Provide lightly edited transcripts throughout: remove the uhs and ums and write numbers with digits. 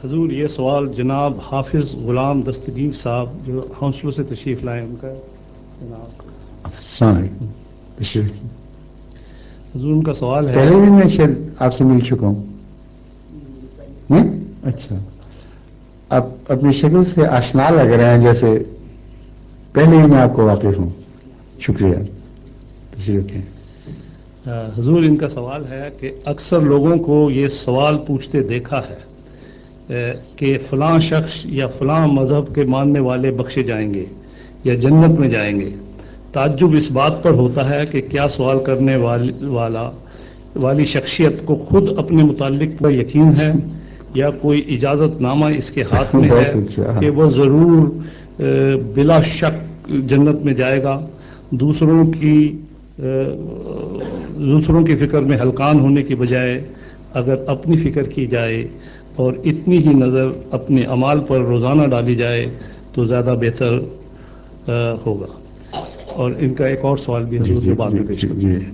حضور یہ سوال جناب حافظ غلام دستگیر صاحب جو حوصلوں سے تشریف لائے ان کا جناب السلام علیکم. حضور ان کا سوال ہے. پہلے بھی میں شاید آپ سے مل چکا ہوں. اچھا، آپ اپنی شکل سے آشنا لگ رہے ہیں جیسے پہلے ہی میں آپ کو واقف ہوں. شکریہ. تشریف رکھیں. حضور ان کا سوال ہے کہ اکثر لوگوں کو یہ سوال پوچھتے دیکھا ہے کہ فلاں شخص یا فلاں مذہب کے ماننے والے بخشے جائیں گے یا جنت میں جائیں گے. تعجب اس بات پر ہوتا ہے کہ کیا سوال کرنے والی شخصیت کو خود اپنے متعلق پر یقین ہے یا کوئی اجازت نامہ اس کے ہاتھ میں ہے کہ وہ ضرور بلا شک جنت میں جائے گا. دوسروں کی فکر میں ہلکان ہونے کی بجائے اگر اپنی فکر کی جائے اور اتنی ہی نظر اپنے اعمال پر روزانہ ڈالی جائے تو زیادہ بہتر ہوگا. اور ان کا ایک اور سوال بھی حضور کے بعد میں پیش کرتے ہیں.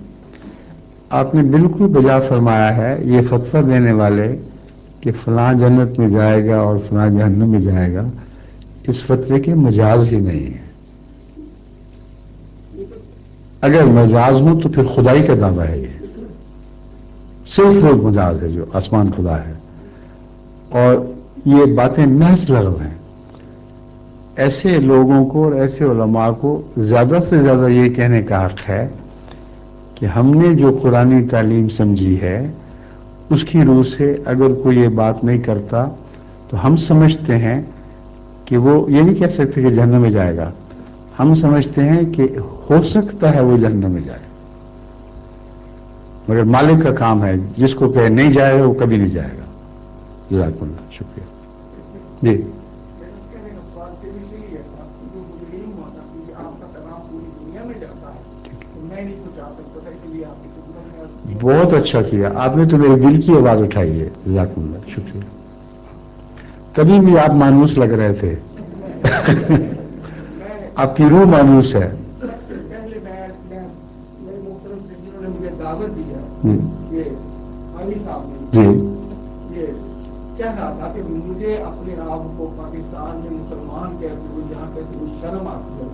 آپ نے بالکل بجا فرمایا ہے. یہ فتویٰ دینے والے کہ فلاں جنت میں جائے گا اور فلاں جہنم میں جائے گا، اس فتوے کے مجاز ہی نہیں ہے. اگر مجاز ہو تو پھر خدائی کا دعویٰ ہے. یہ صرف وہ مجاز ہے جو آسمان خدا ہے، اور یہ باتیں محض لغو ہیں. ایسے لوگوں کو اور ایسے علماء کو زیادہ سے زیادہ یہ کہنے کا حق ہے کہ ہم نے جو قرآنی تعلیم سمجھی ہے اس کی روح سے اگر کوئی یہ بات نہیں کرتا تو ہم سمجھتے ہیں کہ وہ یہ نہیں کہہ سکتے کہ جہنم میں جائے گا. ہم سمجھتے ہیں کہ ہو سکتا ہے وہ جہنم میں جائے، مگر مالک کا کام ہے. جس کو کہ نہیں جائے گا وہ کبھی نہیں جائے گا. جزاک اللہ. شکریہ. جی بہت اچھا کیا آپ نے، تو میرے دل کی آواز اٹھائی ہے. جزاک اللہ. شکریہ. کبھی بھی آپ مانوس لگ رہے تھے. آپ کی روح مانوس ہے. پہلے میرے محترم سے جنہوں نے مجھے دعوت دیا کہ علی صاحب نے یہ کہنا تھا کہ مجھے اپنے آپ کو پاکستان میں مسلمان کہتے ہوئے یہاں کہتے ہوئے شرم آتی ہے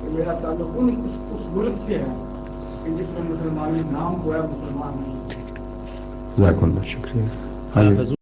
کہ میرا تعلق اس ملک سے ہے کہ جس میں مسلمانی نام کو ہے مسلمان نہیں. جزاک اللہ. شکریہ.